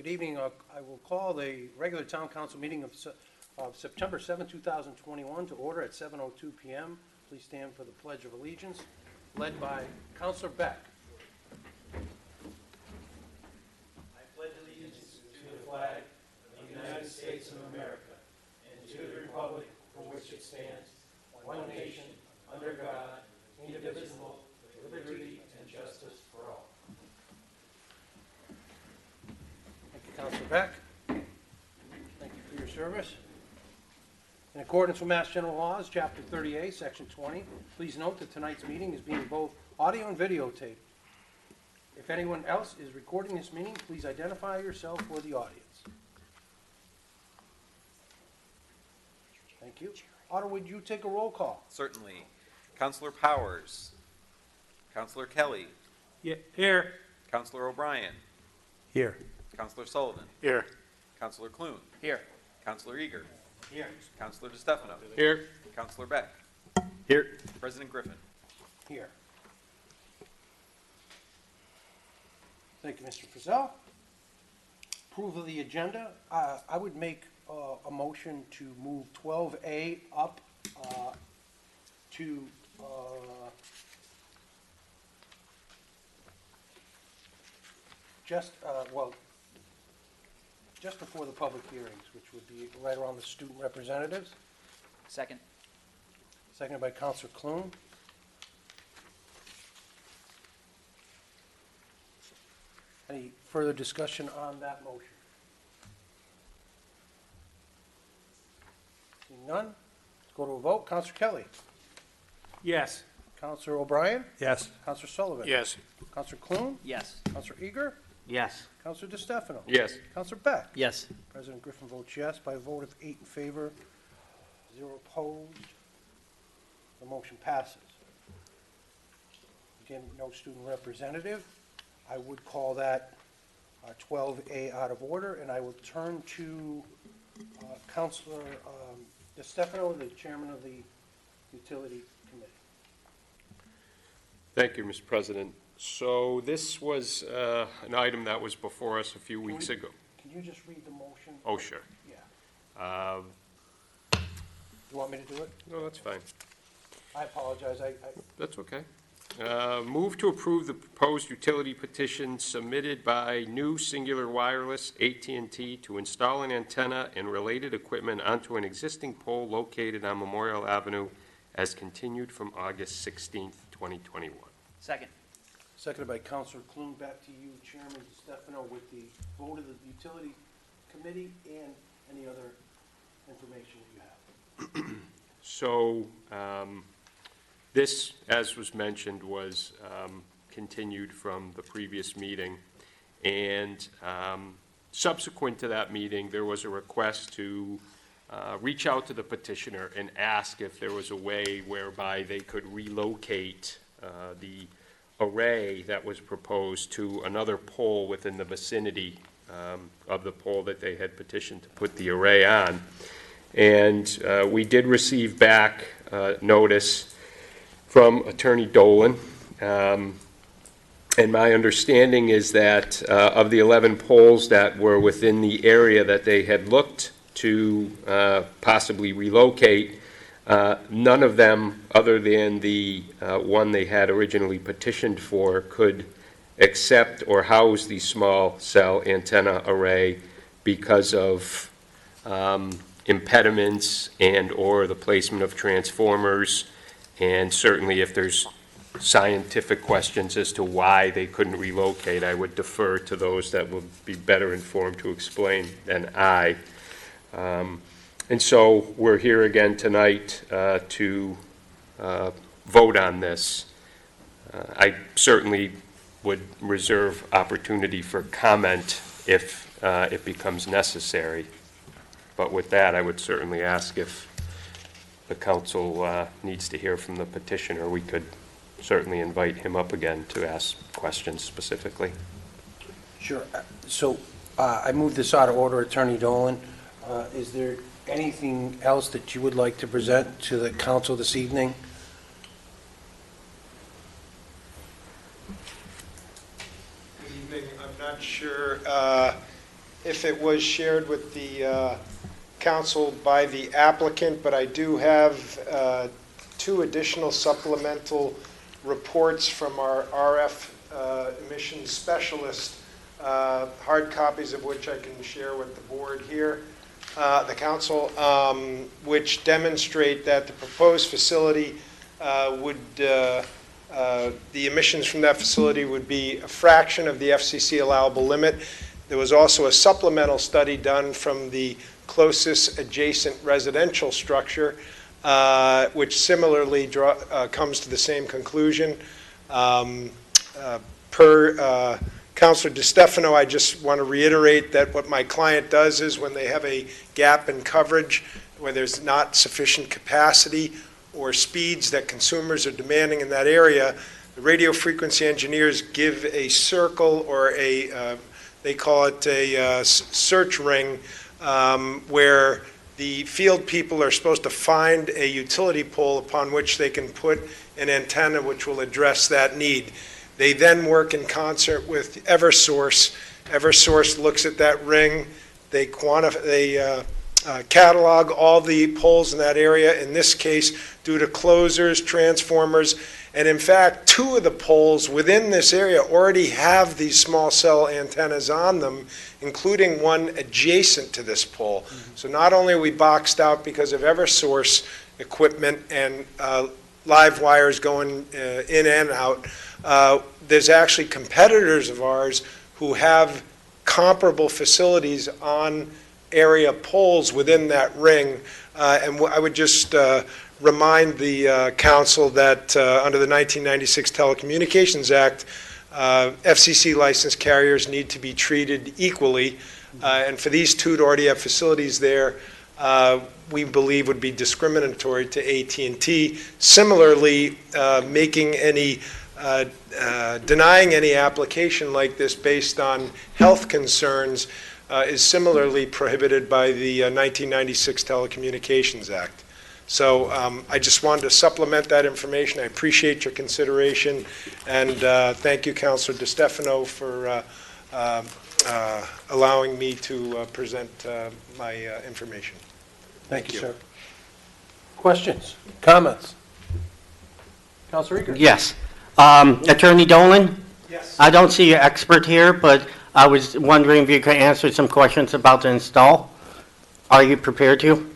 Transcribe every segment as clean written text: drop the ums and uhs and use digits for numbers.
evening. I will call the regular town council meeting of September 7, 2021 to order at 7:02 p.m. Please stand for the Pledge of Allegiance, led by Councilor Beck. I pledge allegiance to the flag of the United States of America and to the republic for which it stands, one nation, under God, indivisible, with liberty and justice for all. Thank you, Councilor Beck. Thank you for your service. In accordance with Mass General Laws, Chapter 38, Section 20, please note that tonight's meeting is being both audio and videotaped. If anyone else is recording this meeting, please identify yourself for the audience. Thank you. Otto, would you take a roll call? Certainly. Councilor Powers. Councilor Kelly. Here. Councilor O'Brien. Here. Councilor Sullivan. Here. Councilor Clune. Here. Councilor Eager. Here. Councilor DeStefano. Here. Councilor Beck. Here. President Griffin. Here. Thank you, Mr. Frizzell. Approval of the agenda. I would make a motion to move 12A up to just before the public hearings, which would be right around the student representatives. Second. Seconded by Councilor Clune. Any further discussion on that motion? Seeing none, let's go to a vote. Councilor Kelly. Yes. Councilor O'Brien. Yes. Councilor Sullivan. Yes. Councilor Clune. Yes. Councilor Eager. Yes. Councilor DeStefano. Yes. Councilor Beck. Yes. President Griffin votes yes by a vote of 8 in favor, 0 opposed. The motion passes. Again, no student representative. I would call that 12A out of order, and I will turn to Councilor DeStefano, the chairman of the Utility Committee. Thank you, Mr. President. So this was an item that was before us a few weeks ago. Can you just read the motion? Oh, sure. Yeah. You want me to do it? No, that's fine. I apologize. That's okay. Move to approve the proposed utility petition submitted by New Singular Wireless, AT&T, to install an antenna and related equipment onto an existing pole located on Memorial Avenue as continued from August 16th, 2021. Second. Seconded by Councilor Clune. Back to you, Chairman DeStefano, with the vote of the Utility Committee and any other information you have. So this, as was mentioned, was continued from the previous meeting. And subsequent to that meeting, there was a request to reach out to the petitioner and ask if there was a way whereby they could relocate the array that was proposed to another pole within the vicinity of the pole that they had petitioned to put the array on. And we did receive back notice from Attorney Dolan. And my understanding is that of the 11 poles that were within the area that they had looked to possibly relocate, none of them, other than the one they had originally petitioned for, could accept or house the small cell antenna array because of impediments and or the placement of transformers. And certainly if there's scientific questions as to why they couldn't relocate, I would defer to those that would be better informed to explain than I. And so we're here again tonight to vote on this. I certainly would reserve opportunity for comment if it becomes necessary. But with that, I would certainly ask if the council needs to hear from the petitioner. We could certainly invite him up again to ask questions specifically. Sure. So I move this out of order, Attorney Dolan. Is there anything else that you would like to present to the council this evening? Good evening. I'm not sure if it was shared with the council by the applicant, but I do have 2 additional supplemental reports from our RF emissions specialist, hard copies of which I can share with the board here, the council, which demonstrate that the proposed facility the emissions from that facility would be a fraction of the FCC allowable limit. There was also a supplemental study done from the closest adjacent residential structure, which similarly comes to the same conclusion. Per Councilor DeStefano, I just want to reiterate that what my client does is when they have a gap in coverage, where there's not sufficient capacity or speeds that consumers are demanding in that area, the radio frequency engineers give a circle or they call it a search ring, where the field people are supposed to find a utility pole upon which they can put an antenna which will address that need. They then work in concert with Eversource. Eversource looks at that ring. They catalog all the poles in that area, in this case, due to closers, transformers, and in fact, 2 of the poles within this area already have these small cell antennas on them, including one adjacent to this pole. So not only are we boxed out because of Eversource equipment and live wires going in and out, there's actually competitors of ours who have comparable facilities on area poles within that ring. And I would just remind the council that under the 1996 Telecommunications Act, FCC licensed carriers need to be treated equally. And for these 2 to already have facilities there, we believe would be discriminatory to AT&T. Similarly, making any denying any application like this based on health concerns is similarly prohibited by the 1996 Telecommunications Act. So I just wanted to supplement that information. I appreciate your consideration, and thank you, Councilor DeStefano, for allowing me to present my information. Thank you, sir. Questions, comments? Councilor Eager? Yes. Attorney Dolan? Yes. I don't see your expert here, but I was wondering if you could answer some questions about the install. Are you prepared to?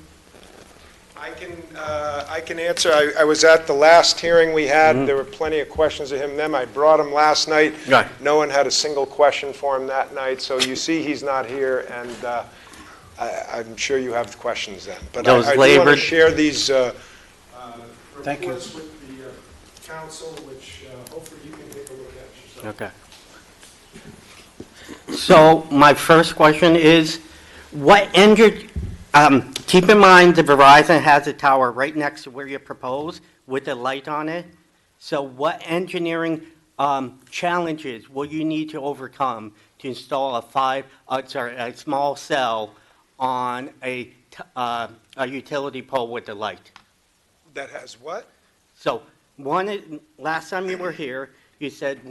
I can answer. I was at the last hearing we had. There were plenty of questions of him then. I brought him last night. Right. No one had a single question for him that night. So you see he's not here, and I'm sure you have questions then. But Those I do want to labored- share these Thank you. reports with the council, which hopefully you can take a look at yourself. Okay. So my first question is, keep in mind that Verizon has a tower right next to where you propose with a light on it. So what engineering challenges will you need to overcome to install a small cell on a utility pole with a light? That has what? So last time you were here, you said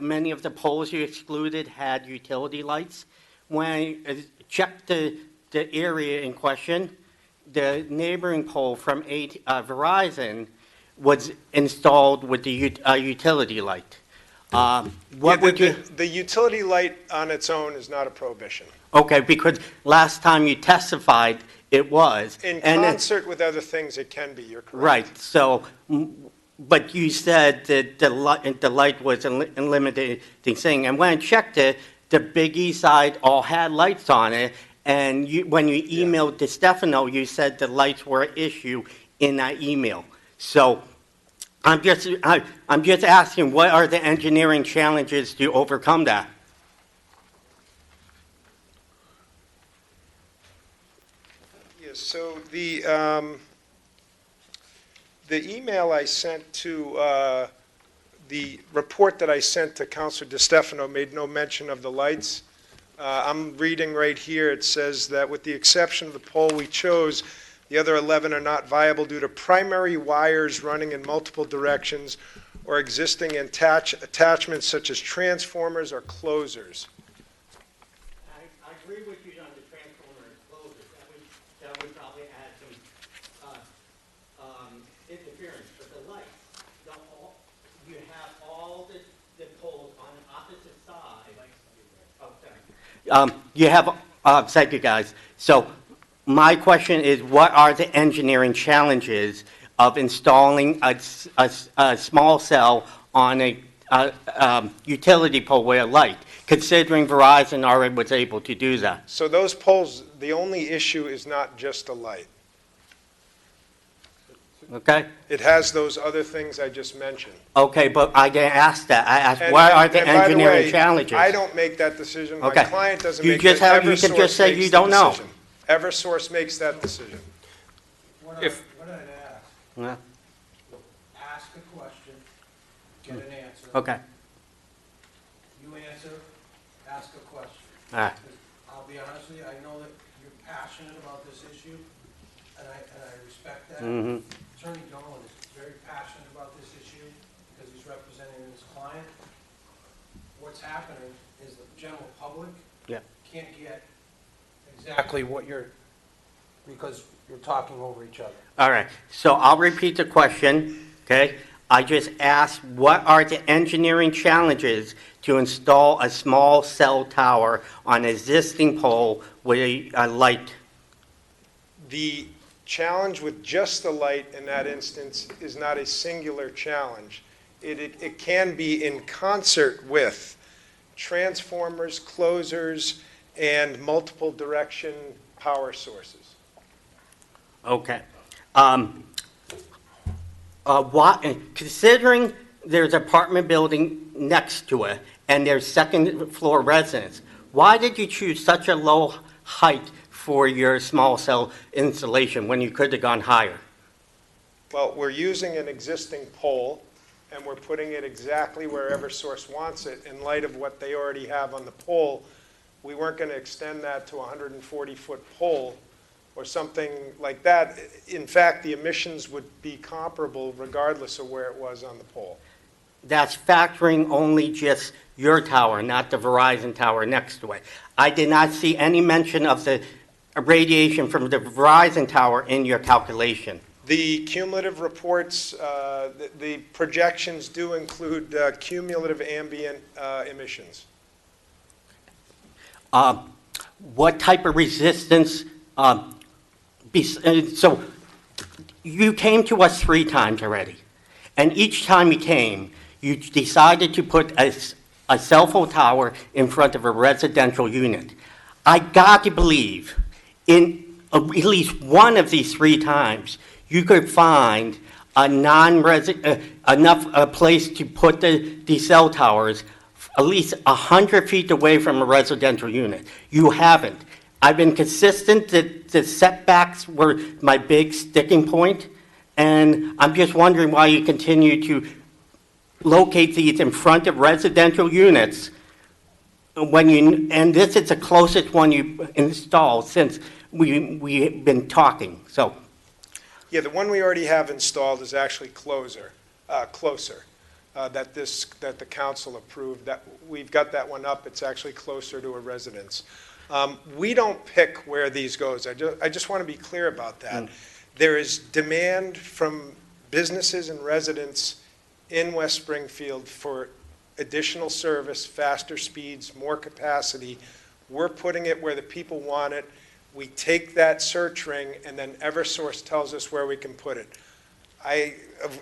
many of the poles you excluded had utility lights. When I checked the area in question, the neighboring pole from Verizon was installed with the utility light. The utility light on its own is not a prohibition. Okay, because last time you testified, it was. In And it- concert with other things, it can be. You're correct. Right, so, but you said that the light was a limited thing, and when I checked it, the Big East side all had lights on it, and when you emailed DeStefano, you said the lights were an issue in that email. So I'm just asking, what are the engineering challenges to overcome that? Yes, so the email I sent to, the report that I sent to Councilor DeStefano made no mention of the lights. I'm reading right here, it says that with the exception of the pole we chose, the other 11 are not viable due to primary wires running in multiple directions or existing attachments such as transformers or closers. probably add some interference, but the lights, you have all the poles on the opposite side. Oh, sorry. You have, thank you guys. So my question is, what are the engineering challenges of installing a small cell on a utility pole with a light, considering Verizon already was able to do that? So those poles, the only issue is not just a light. Okay? It has those other things I just mentioned. Okay, but I didn't ask that. I asked, And- what are the and by the engineering way, challenges? I don't make that decision. My Okay. client doesn't You make just that. you can Eversource just say makes you the don't know. decision. Eversource makes that decision. What If- I'd ask, Yeah. ask a question, get an answer. Okay, You answer, ask a question. all right. I'll be honest with you, I know that you're passionate about this issue, and I respect that. Mhm. Attorney Dolan is very passionate about this issue because he's representing his client. What's happening is the general public Yeah. can't get exactly what because you're talking over each other. All right, so I'll repeat the question, okay? I just asked, what are the engineering challenges to install a small cell tower on an existing pole with a light? The challenge with just the light in that instance is not a singular challenge. It can be in concert with transformers, closers, and multiple direction power sources. Okay. Considering there's an apartment building next to it and there's second floor residents, why did you choose such a low height for your small cell installation when you could have gone higher? Well, we're using an existing pole, and we're putting it exactly where Eversource wants it. In light of what they already have on the pole, we weren't going to extend that to a 140-foot pole or something like that. In fact, the emissions would be comparable regardless of where it was on the pole. That's factoring only just your tower, not the Verizon tower next to it. I did not see any mention of the radiation from the Verizon tower in your calculation. The cumulative reports, the projections do include cumulative ambient emissions. What type of resistance? So you came to us 3 times already, and each time you came, you decided to put a cell phone tower in front of a residential unit. I got to believe in at least one of these 3 times, you could find a enough place to put the cell towers at least 100 feet away from a residential unit. You haven't. I've been consistent that the setbacks were my big sticking point, and I'm just wondering why you continue to locate these in front of residential units and this is the closest one you installed since we've been talking, so. Yeah, the one we already have installed is actually closer, that the council approved. That we've got that one up. It's actually closer to a residence. We don't pick where these goes. I just want to be clear about that. There is demand from businesses and residents in West Springfield for additional service, faster speeds, more capacity. We're putting it where the people want it. We take that search ring, and then Eversource tells us where we can put it.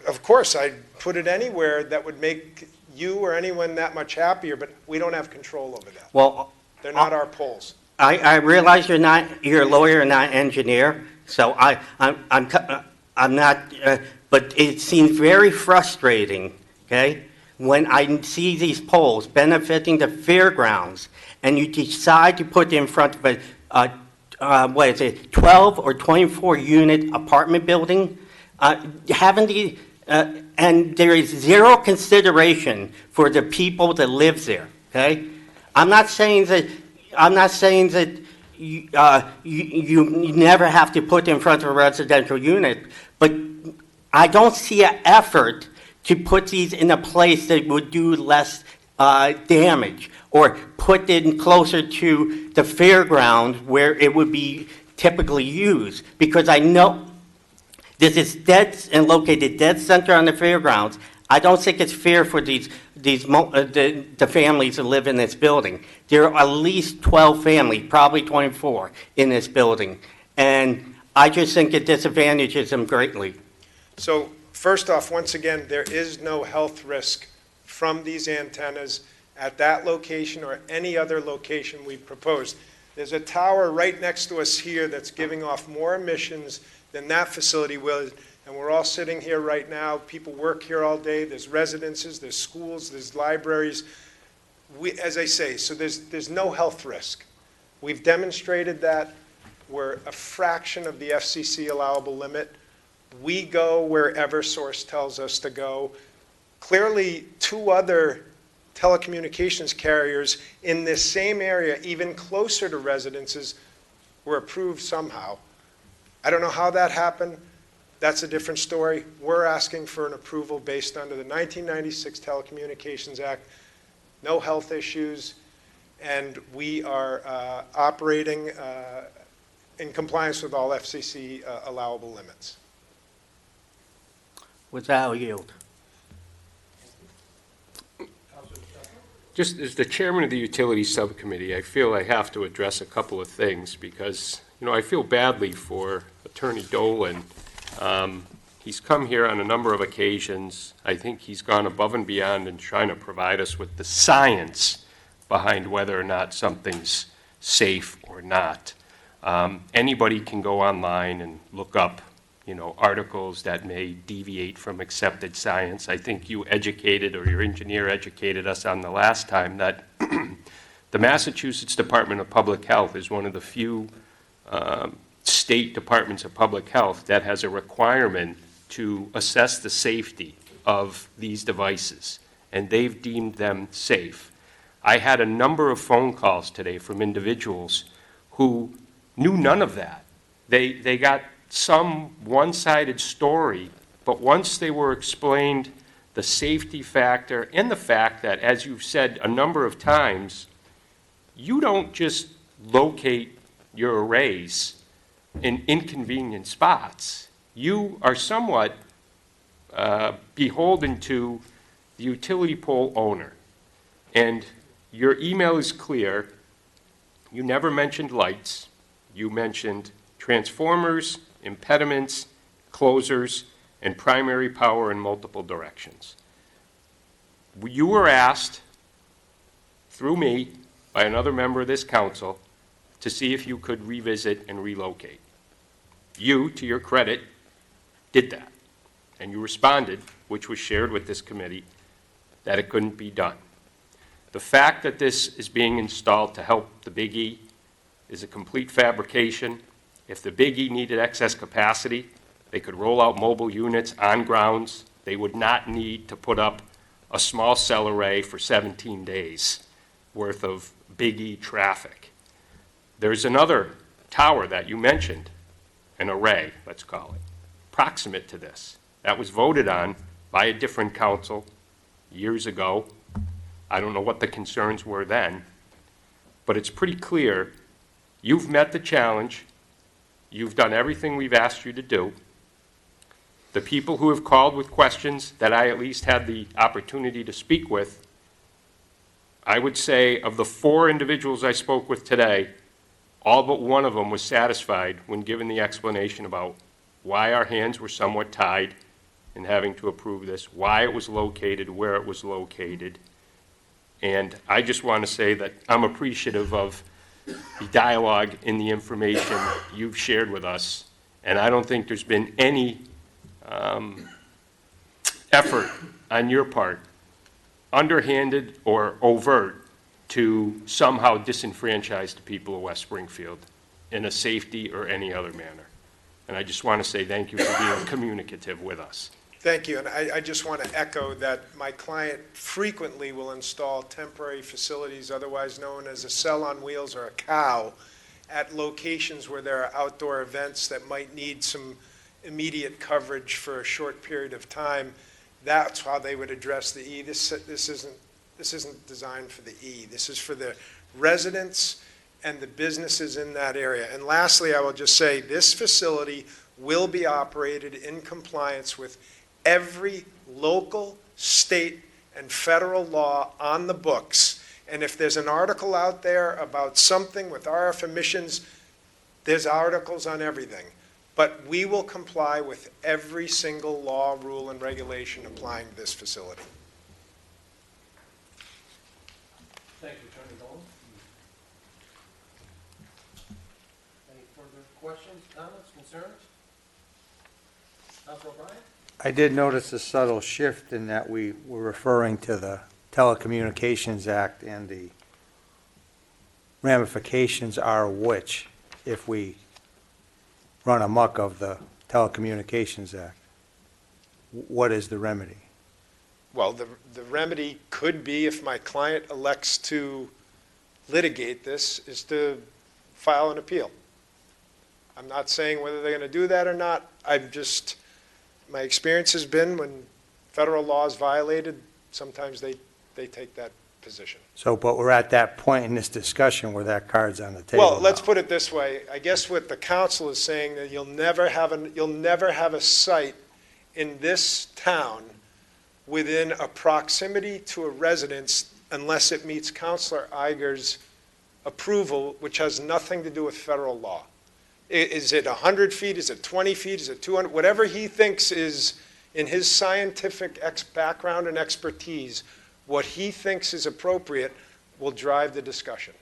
Of course, I'd put it anywhere that would make you or anyone that much happier, but we don't have control over that. Well, They're not our poles. I realize you're a lawyer and not an engineer, so I'm not, but it seems very frustrating, okay, when I see these poles benefiting the fairgrounds, and you decide to put them in front of a, 12 or 24 unit apartment building, and there is zero consideration for the people that live there, okay? I'm not saying that you never have to put in front of a residential unit, but I don't see an effort to put these in a place that would do less damage, or put it closer to the fairground where it would be typically use, because I know this is dead and located dead center on the fairgrounds. I don't think it's fair for the families that live in this building. There are at least 12 families, probably 24, in this building. And I just think it disadvantages them greatly. So first off, once again, there is no health risk from these antennas at that location or any other location we proposed. There's a tower right next to us here that's giving off more emissions than that facility will, and we're all sitting here right now. People work here all day. There's residences, there's schools, there's libraries. As I say, so there's no health risk. We've demonstrated that. We're a fraction of the FCC allowable limit. We go wherever source tells us to go. Clearly, 2 other telecommunications carriers in this same area, even closer to residences, were approved somehow. I don't know how that happened. That's a different story. We're asking for an approval based under the 1996 Telecommunications Act, no health issues, and we are operating in compliance with all FCC allowable limits. With that, I'll yield. Just as the chairman of the Utilities Subcommittee, I feel I have to address a couple of things because, I feel badly for Attorney Dolan. He's come here on a number of occasions. I think he's gone above and beyond in trying to provide us with the science behind whether or not something's safe or not. Anybody can go online and look up articles that may deviate from accepted science. I think you educated, or your engineer educated us on the last time, that the Massachusetts Department of Public Health is one of the few state departments of public health that has a requirement to assess the safety of these devices, and they've deemed them safe. I had a number of phone calls today from individuals who knew none of that. They got some one-sided story, but once they were explained the safety factor and the fact that, as you've said a number of times, you don't just locate your arrays in inconvenient spots. You are somewhat beholden to the utility pole owner. And your email is clear. You never mentioned lights. You mentioned transformers, impediments, closers, and primary power in multiple directions. You were asked, through me, by another member of this council, to see if you could revisit and relocate. You, to your credit, did that. And you responded, which was shared with this committee, that it couldn't be done. The fact that this is being installed to help the Big E is a complete fabrication. If the Big E needed excess capacity, they could roll out mobile units on grounds. They would not need to put up a small cell array for 17 days worth of Big E traffic. There's another tower that you mentioned, an array, let's call it, proximate to this. That was voted on by a different council years ago. I don't know what the concerns were then, but it's pretty clear you've met the challenge. You've done everything we've asked you to do. The people who have called with questions that I at least had the opportunity to speak with, I would say of the 4 individuals I spoke with today, all but one of them was satisfied when given the explanation about why our hands were somewhat tied in having to approve this, why it was located, where it was located. And I just want to say that I'm appreciative of the dialogue and the information you've shared with us. And I don't think there's been any effort on your part, underhanded or overt, to somehow disenfranchise the people of West Springfield in a safety or any other manner. And I just want to say thank you for being communicative with us. Thank you, and I just want to echo that my client frequently will install temporary facilities, otherwise known as a cell on wheels or a cow, at locations where there are outdoor events that might need some immediate coverage for a short period of time. That's how they would address the E. This isn't designed for the E. This is for the residents and the businesses in that area. And lastly, I will just say, this facility will be operated in compliance with every local, state, and federal law on the books. And if there's an article out there about something with RF emissions, there's articles on everything. But we will comply with every single law, rule, and regulation applying to this facility. Thank you, Attorney Dolan. Any further questions, comments, concerns? Councilor O'Brien? I did notice a subtle shift in that we were referring to the Telecommunications Act, and the ramifications are which if we run amok of the Telecommunications Act. What is the remedy? Well, the remedy could be, if my client elects to litigate this, is to file an appeal. I'm not saying whether they're going to do that or not. My experience has been when federal law is violated, sometimes they take that position. So, but we're at that point in this discussion where that card's on the table Well, let's now. put it this way. I guess what the council is saying, that you'll never have a site in this town within a proximity to a residence unless it meets Councilor Iger's approval, which has nothing to do with federal law. Is it 100 feet? Is it 20 feet? Is it 200? Whatever he thinks is, in his scientific background and expertise, what he thinks is appropriate will drive the discussion.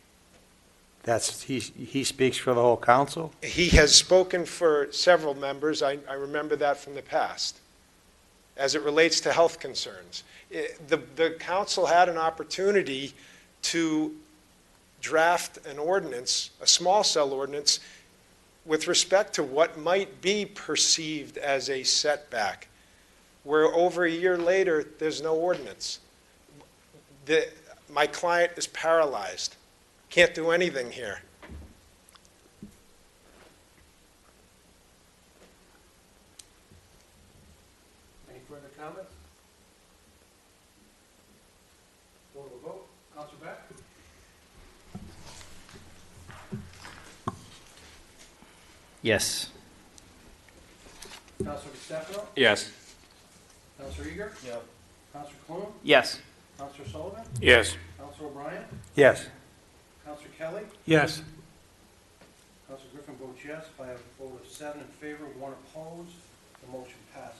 He speaks for the whole council? He has spoken for several members. I remember that from the past, as it relates to health concerns. The council had an opportunity to draft an ordinance, a small cell ordinance, with respect to what might be perceived as a setback, where over a year later, there's no ordinance. My client is paralyzed, can't do anything here. Any further comments? Go to a vote. Councilor Beck? Yes. Councilor DeStefano? Yes. Councilor Eager? No. Councilor Clune? Yes. Councilor Sullivan? Yes. Councilor O'Brien? Yes. Councilor Kelly? Yes. Councilor Griffin votes yes by a vote of 7 in favor, 1 opposed. The motion passes.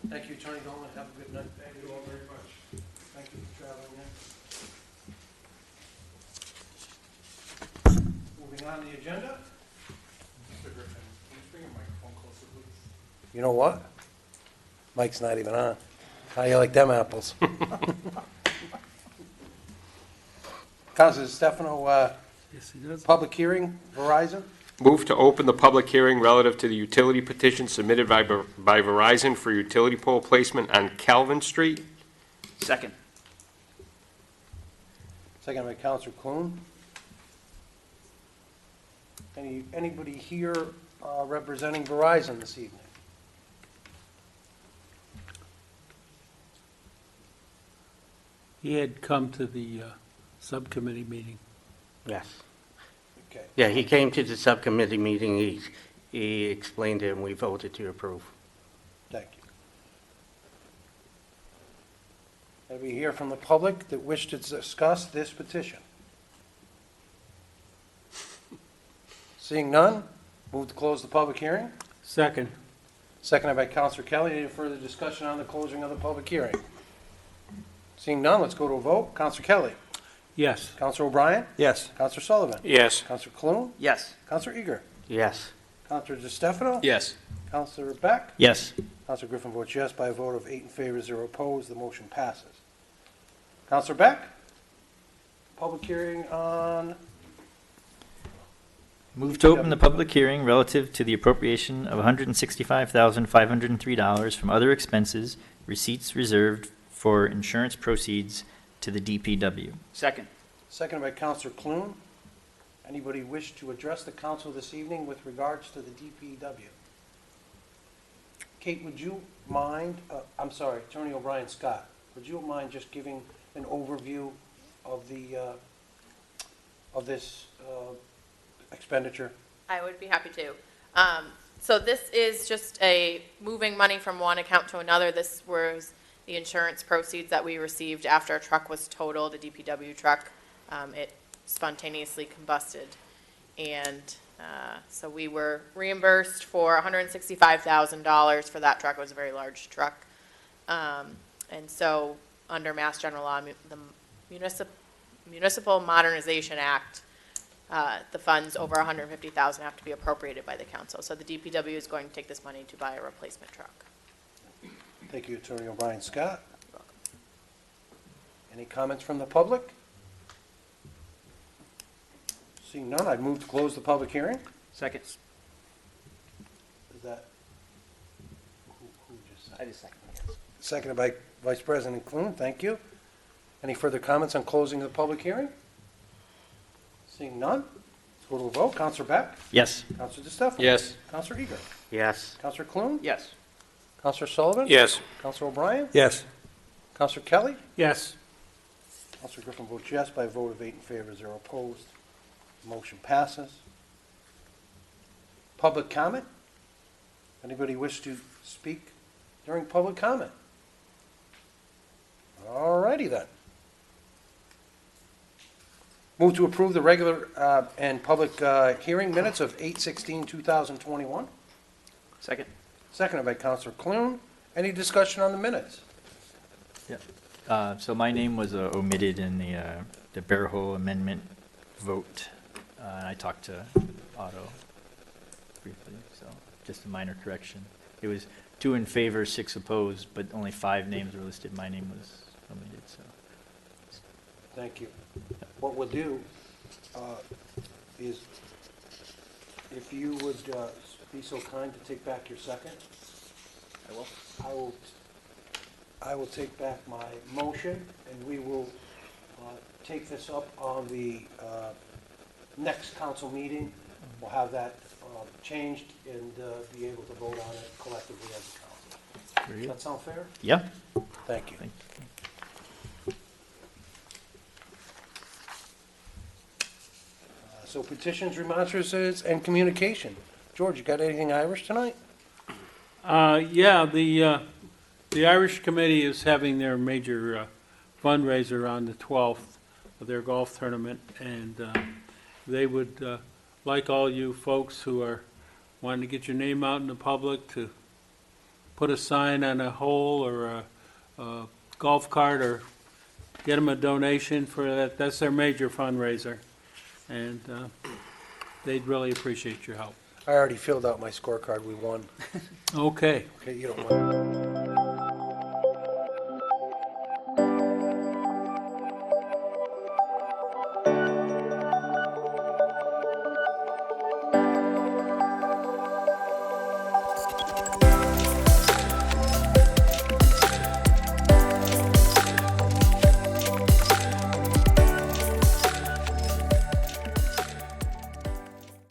Thank you, Attorney Dolan. Have a good night. Thank you all very much. Thank you for traveling in. Moving on to the agenda. Mr. Griffin, can you bring your microphone closer, please? You know what? Mike's not even on. How you like them apples? Councilor Stefano, Yes, he does. public hearing, Verizon? Move to open the public hearing relative to the utility petition submitted by Verizon for utility pole placement on Calvin Street. Second. Second by Councilor Clune. Anybody here representing Verizon this evening? He had come to the subcommittee meeting. Yes. Okay. Yeah, he came to the subcommittee meeting, he explained it, and we voted to approve. Thank you. Anybody here from the public that wish to discuss this petition? Seeing none, move to close the public hearing. Second. Seconded by Councilor Kelly. Any further discussion on the closing of the public hearing? Seeing none, let's go to a vote. Councilor Kelly. Yes. Councilor O'Brien. Yes. Councilor Sullivan. Yes. Councilor Clune. Yes. Councilor Eager. Yes. Councilor DeStefano. Yes. Councilor Beck. Yes. Councilor Griffin votes yes by a vote of 8 in favor, 0 opposed. The motion passes. Councilor Beck. Public hearing on, Move to open the public hearing relative to the appropriation of $165,503 from other expenses, receipts reserved for insurance proceeds to the DPW. Second. seconded by Councilor Clune. Anybody wish to address the council this evening with regards to the DPW? Kate, would you mind, I'm sorry, Attorney O'Brien Scott, would you mind just giving an overview of the of this expenditure? I would be happy to. So this is just a moving money from one account to another. This was the insurance proceeds that we received after a truck was totaled, a DPW truck. It spontaneously combusted. And so we were reimbursed for $165,000 for that truck. It was a very large truck. And so under Mass General Law, the Municipal Modernization Act, the funds over $150,000 have to be appropriated by the council. So the DPW is going to take this money to buy a replacement truck. Thank you, Attorney O'Brien Scott. Any comments from the public? Seeing none, I'd move to close the public hearing. Second. Is that, who just said? I just second. Seconded by Vice President Clune, thank you. Any further comments on closing the public hearing? Seeing none, let's go to a vote. Counselor Beck? Yes. Counselor DeStefano? Yes. Counselor Eager? Yes. Counselor Clune? Yes. Counselor Sullivan? Yes. Counselor O'Brien? Yes. Counselor Kelly? Yes. Counselor Griffin votes yes by a vote of 8 in favor, 0 opposed. Motion passes. Public comment? Anybody wish to speak during public comment? All righty then. Move to approve the regular and public hearing minutes of 8/16/2021. Second. Seconded by Counselor Clune. Any discussion on the minutes? Yeah. So my name was omitted in the Bearhole Amendment vote. And I talked to Otto briefly, so just a minor correction. It was 2 in favor, 6 opposed, but only 5 names were listed. My name was omitted, so. Thank you. What we'll do is, if you would be so kind to take back your second. I will. I will take back my motion, and we will take this up on the next council meeting. We'll have that changed and be able to vote on it collectively as a council. Does that sound fair? Yeah. Thank you. Thank So petitions, remonstrances, and communication. George, you got anything Irish tonight? Yeah, the Irish Committee is having their major fundraiser on the 12th of their golf tournament, and they would like all you folks who are wanting to get your name out in the public to put a sign on a hole or a golf cart or get them a donation for that. That's their major fundraiser, and they'd really appreciate your help. I already filled out my scorecard. We won. Okay. Okay, you don't want.